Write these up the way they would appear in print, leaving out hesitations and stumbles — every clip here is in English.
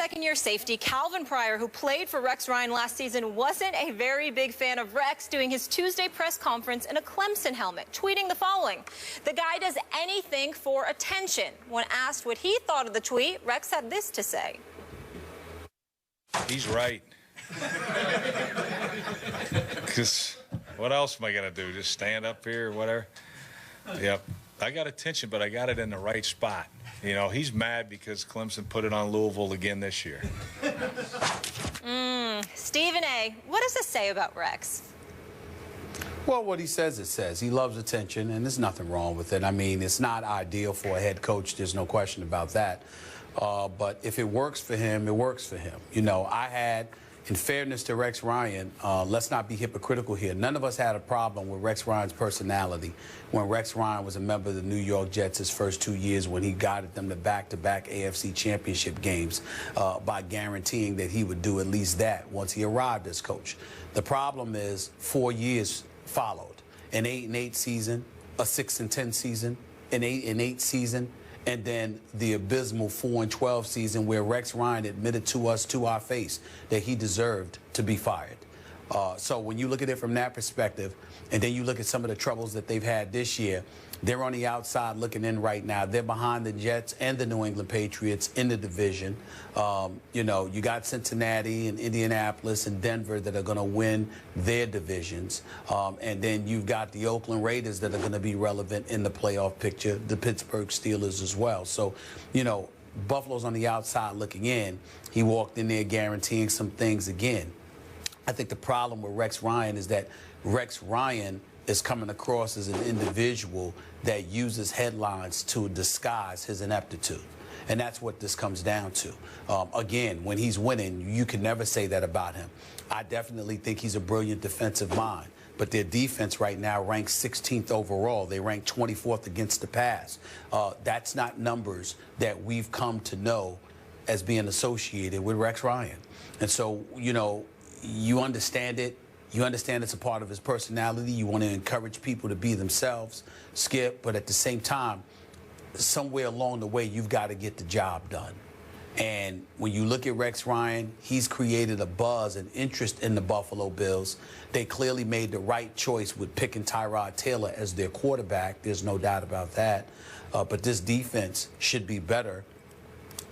second-year safety Calvin Pryor, who played for Rex Ryan last season, wasn't a very big fan of Rex doing his Tuesday press conference in a Clemson helmet, tweeting the following: "The guy does anything for attention." When asked what he thought of the tweet, Rex had this to say. He's right. Because what else am I going to do? Just stand up here or whatever? Yep. I got attention, but I got it in the right spot. You know, he's mad because Clemson put it on Louisville again this year. Stephen A., what does this say about Rex? Well, what he says, it says. He loves attention, and there's nothing wrong with it. I mean, it's not ideal for a head coach. There's no question about that. But if it works for him, it works for him. You know, in fairness to Rex Ryan, let's not be hypocritical here. None of us had a problem with Rex Ryan's personality when Rex Ryan was a member of the New York Jets his first 2 years, when he guided them to back-to-back AFC championship games by guaranteeing that he would do at least that once he arrived as coach. The problem is 4 years followed: an 8-8 season, a 6-10 season, an 8-8 season, and then the abysmal 4-12 season where Rex Ryan admitted to us to our face that he deserved to be fired. So when you look at it from that perspective, and then you look at some of the troubles that they've had this year, they're on the outside looking in right now. They're behind the Jets and the New England Patriots in the division. You know, you got Cincinnati and Indianapolis and Denver that are going to win their divisions. And then you've got the Oakland Raiders that are going to be relevant in the playoff picture, the Pittsburgh Steelers as well. So, you know, Buffalo's on the outside looking in. He walked in there guaranteeing some things again. I think the problem with Rex Ryan is that Rex Ryan is coming across as an individual that uses headlines to disguise his ineptitude. And that's what this comes down to. Again, when he's winning, you can never say that about him. I definitely think he's a brilliant defensive mind, but their defense right now ranks 16th overall. They rank 24th against the pass. That's not numbers that we've come to know as being associated with Rex Ryan. And so, you know, you understand it. You understand it's a part of his personality. You want to encourage people to be themselves, Skip, but at the same time, somewhere along the way, you've got to get the job done. And when you look at Rex Ryan, he's created a buzz and interest in the Buffalo Bills. They clearly made the right choice with picking Tyrod Taylor as their quarterback. There's no doubt about that. But this defense should be better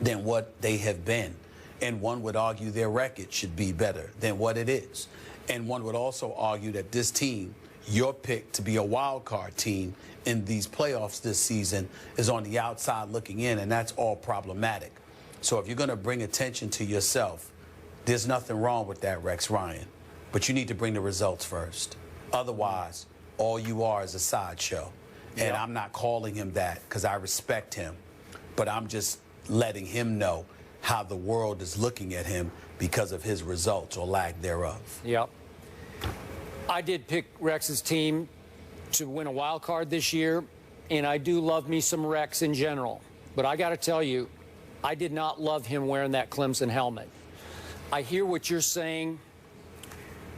than what they have been. And one would argue their record should be better than what it is. And one would also argue that this team, your pick to be a wild card team in these playoffs this season, is on the outside looking in, and that's all problematic. So if you're going to bring attention to yourself, there's nothing wrong with that, Rex Ryan. But you need to bring the results first. Otherwise, all you are is a sideshow. And Yeah. I'm not calling him that because I respect him, but I'm just letting him know how the world is looking at him because of his results or lack thereof. Yep. I did pick Rex's team to win a wild card this year, and I do love me some Rex in general. But I got to tell you, I did not love him wearing that Clemson helmet. I hear what you're saying.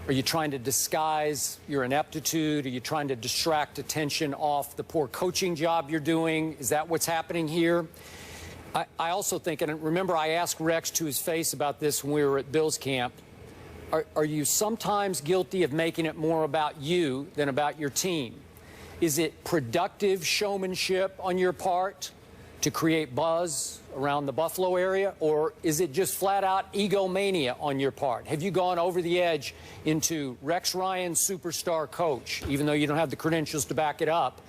Are you trying to disguise your ineptitude? Are you trying to distract attention off the poor coaching job you're doing? Is that what's happening here? I also think, and remember I asked Rex to his face about this when we were at Bills camp, are you sometimes guilty of making it more about you than about your team? Is it productive showmanship on your part to create buzz around the Buffalo area, or is it just flat-out egomania on your part? Have you gone over the edge into Rex Ryan, superstar coach, even though you don't have the credentials to back it up?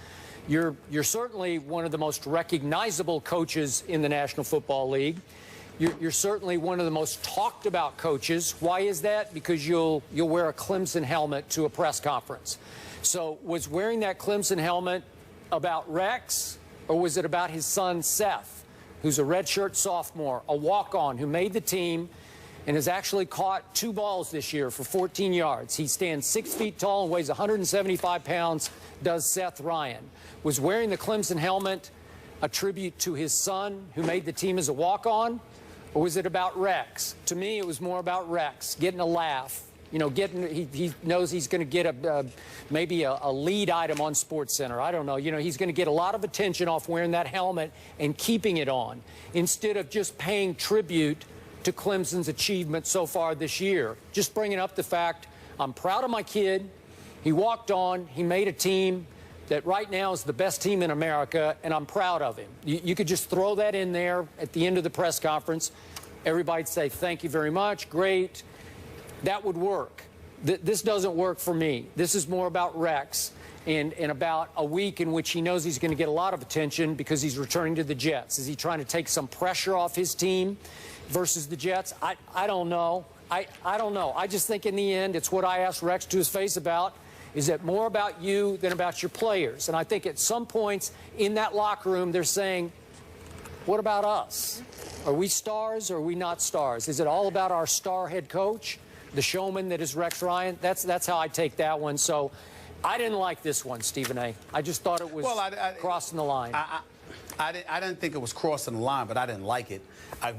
You're certainly one of the most recognizable coaches in the National Football League. You're certainly one of the most talked about coaches. Why is that? Because you'll wear a Clemson helmet to a press conference. So was wearing that Clemson helmet about Rex, or was it about his son Seth, who's a redshirt sophomore, a walk-on who made the team and has actually caught 2 balls this year for 14 yards. He stands 6 feet tall and weighs 175 pounds, does Seth Ryan. Was wearing the Clemson helmet a tribute to his son who made the team as a walk-on, or was it about Rex? To me, it was more about Rex, getting a laugh. You know, he knows he's going to get maybe a lead item on SportsCenter. I don't know. You know, he's going to get a lot of attention off wearing that helmet and keeping it on, instead of just paying tribute to Clemson's achievement so far this year. Just bringing up the fact I'm proud of my kid. He walked on. He made a team that right now is the best team in America, and I'm proud of him. You could just throw that in there at the end of the press conference. Everybody'd say, thank you very much, great. That would work. This doesn't work for me. This is more about Rex and about a week in which he knows he's going to get a lot of attention because he's returning to the Jets. Is he trying to take some pressure off his team versus the Jets? I don't know. I don't know. I just think in the end, it's what I asked Rex to his face about. Is it more about you than about your players? And I think at some points in that locker room, they're saying, what about us? Are we stars or are we not stars? Is it all about our star head coach, the showman that is Rex Ryan? That's how I take that one. So I didn't like this one, Stephen A. I just thought it was crossing the line. I didn't think it was crossing the line, but I didn't like it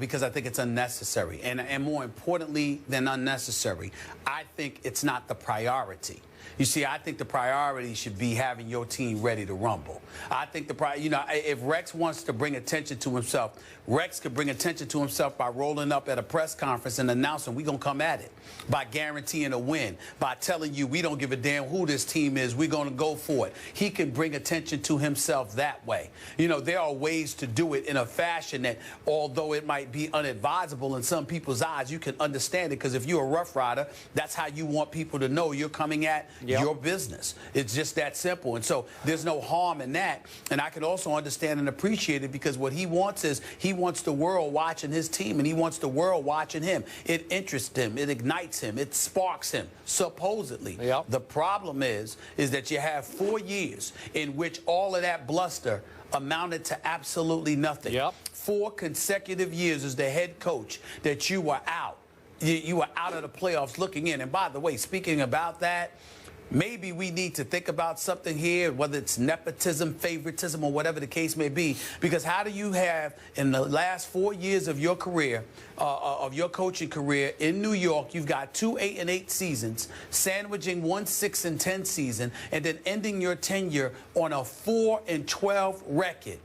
because I think it's unnecessary. And more importantly than unnecessary, I think it's not the priority. You see, I think the priority should be having your team ready to rumble. I think if Rex wants to bring attention to himself, Rex could bring attention to himself by rolling up at a press conference and announcing we're going to come at it, by guaranteeing a win, by telling you we don't give a damn who this team is, we're going to go for it. He can bring attention to himself that way. You know, there are ways to do it in a fashion that, although it might be unadvisable in some people's eyes, you can understand it because if you're a Rough Rider, that's how you want people to know you're coming at your business. It's just that simple. And so there's no harm in that. And I can also understand and appreciate it because what he wants is he wants the world watching his team and he wants the world watching him. It interests him. It ignites him. It sparks him, supposedly. The problem is that you have 4 years in which all of that bluster amounted to absolutely nothing. 4 consecutive years as the head coach that you were out. You were out of the playoffs looking in. And by the way, speaking about that, maybe we need to think about something here, whether it's nepotism, favoritism, or whatever the case may be, because how do you have, in the last 4 years of your career, of your coaching career in New York, you've got 2 8-8 seasons, sandwiching 1 6-10 season, and then ending your tenure on a 4-12 record.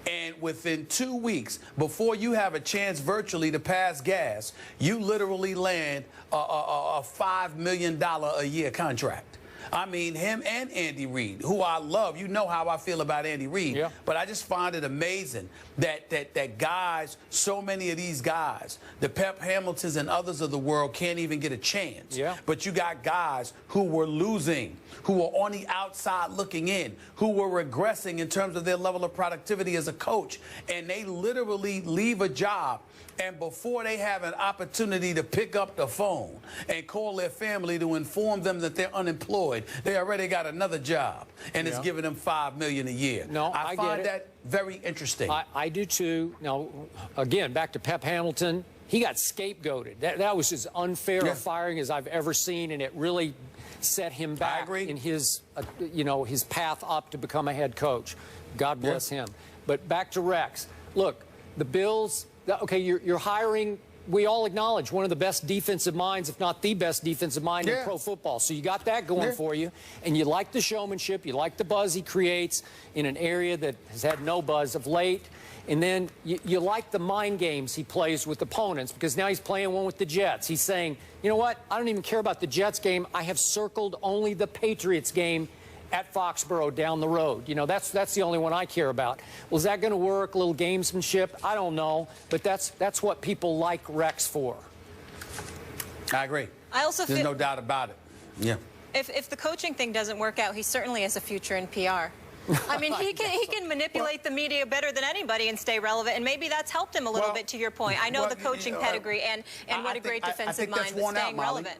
And within 2 weeks, before you have a chance virtually to pass gas, you literally land a $5 million a year contract. I mean, him and Andy Reid, who I love. You know how I feel about Andy Reid. But I just find it amazing that guys, so many of these guys, the Pep Hamiltons and others of the world can't even get a chance. But you got guys who were losing, who were on the outside looking in, who were regressing in terms of their level of productivity as a coach. And they literally leave a job. And before they have an opportunity to pick up the phone and call their family to inform them that they're unemployed, they already got another job, and it's giving them $5 million a year. I find that very interesting. I do too. Now, again, back to Pep Hamilton, he got scapegoated. That was as unfair a firing as I've ever seen, and it really set him back in his, his path up to become a head coach. God bless him. But back to Rex. Look, the Bills. Okay, you're hiring, we all acknowledge, one of the best defensive minds, if not the best defensive mind in pro football. So you got that going for you. And you like the showmanship. You like the buzz he creates in an area that has had no buzz of late. And then you like the mind games he plays with opponents because now he's playing one with the Jets. He's saying, you know what, I don't even care about the Jets game. I have circled only the Patriots game at Foxborough down the road. You know, that's the only one I care about. Well, is that going to work? A little gamesmanship? I don't know. But that's what people like Rex for. I agree. I also There's no doubt about it. If the coaching thing doesn't work out, he certainly has a future in PR. I mean, he can manipulate the media better than anybody and stay relevant, and maybe that's helped him a little bit, to your point. I know the coaching pedigree and what a great defensive mind, but staying relevant.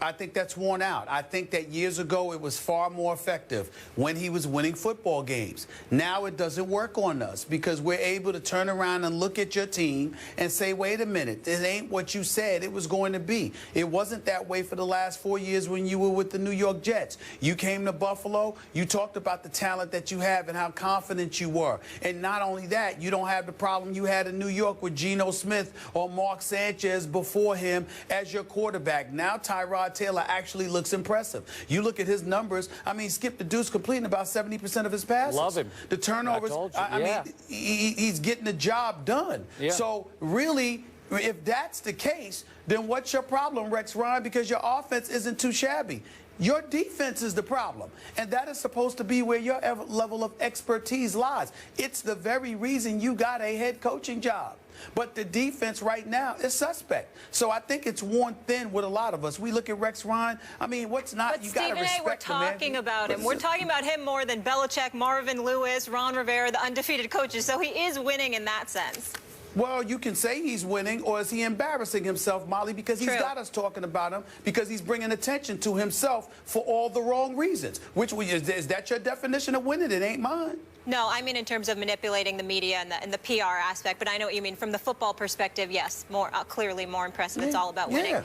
I think that's worn out. I think that years ago it was far more effective when he was winning football games. Now it doesn't work on us because we're able to turn around and look at your team and say, wait a minute, it ain't what you said it was going to be. It wasn't that way for the last 4 years when you were with the New York Jets. You came to Buffalo, you talked about the talent that you have and how confident you were. And not only that, you don't have the problem you had in New York with Geno Smith or Mark Sanchez before him as your quarterback. Now Tyrod Taylor actually looks impressive. You look at his numbers. I mean, Skip the Deuce completing about 70% of his passes. Love him. The turnovers. I mean, he's getting the job done. So really, if that's the case, then what's your problem, Rex Ryan? Because your offense isn't too shabby. Your defense is the problem, and that is supposed to be where your level of expertise lies. It's the very reason you got a head coaching job. But the defense right now is suspect. So I think it's worn thin with a lot of us. We look at Rex Ryan. I mean, what's not? But You got to respect we're talking about him. We're talking about him more than Belichick, Marvin Lewis, Ron Rivera, the undefeated coaches. So he is winning in that sense. Well, you can say he's winning, or is he embarrassing himself, Molly, because he's got us talking about him, because he's bringing attention to himself for all the wrong reasons. Is that your definition of winning? It ain't mine. No, I mean in terms of manipulating the media and the PR aspect, but I know what you mean. From the football perspective, yes, clearly more impressive. It's all about winning.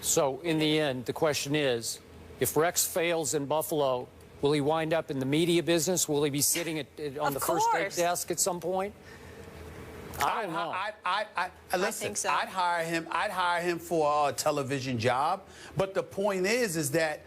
So in the end, the question is, if Rex fails in Buffalo, will he wind up in the media business? Will he be sitting on the first take desk at some point? I don't know. Listen, I think so. I'd hire him for a television job. But the point is that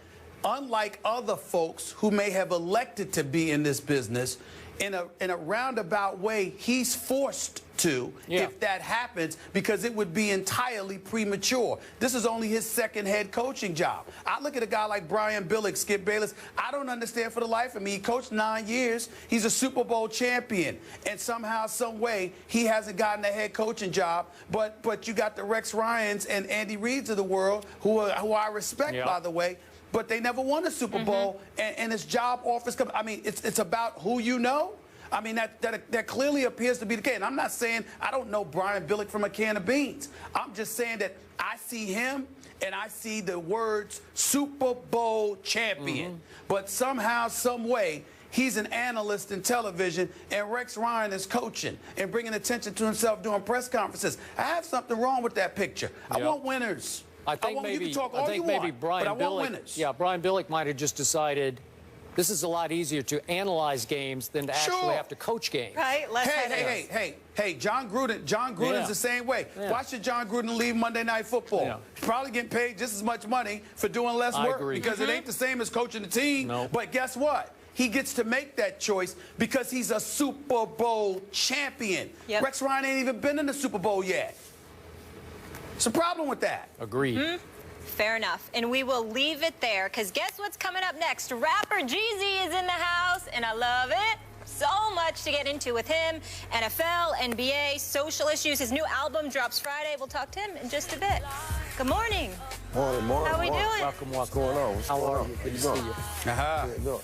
unlike other folks who may have elected to be in this business, in a roundabout way, he's forced to, if that happens, because it would be entirely premature. This is only his second head coaching job. I look at a guy like Brian Billick, Skip Bayless. I don't understand for the life of me. He coached 9 years. He's a Super Bowl champion. And somehow, some way, he hasn't gotten a head coaching job. But you got the Rex Ryans and Andy Reids of the world, who I respect, by the way. But they never won a Super Bowl, and his job offers come. I mean, it's about who you know. I mean, that clearly appears to be the case. And I'm not saying I don't know Brian Billick from a can of beans. I'm just saying that I see him and I see the words Super Bowl champion. But somehow, some way, he's an analyst in television, and Rex Ryan is coaching and bringing attention to himself during press conferences. I have something wrong with that picture. I want winners. I think maybe Brian Billick. Yeah, Brian Billick might have just decided this is a lot easier to analyze games than to actually have to coach games. Right? Hey, John Gruden. John Gruden's the same way. Why should John Gruden leave Monday Night Football? He's probably getting paid just as much money for doing less work because it ain't the same as coaching the team. But guess what? He gets to make that choice because he's a Super Bowl champion. Rex Ryan ain't even been in the Super Bowl yet. What's the problem with that? Agreed. Fair enough. And we will leave it there, because guess what's coming up next? Rapper Jeezy is in the house, and I love it. So much to get into with him. NFL, NBA, social issues. His new album drops Friday. We'll talk to him in just a bit. Good morning. Morning. How are we doing? Welcome. What's going on? How are you? Good to see you. Good.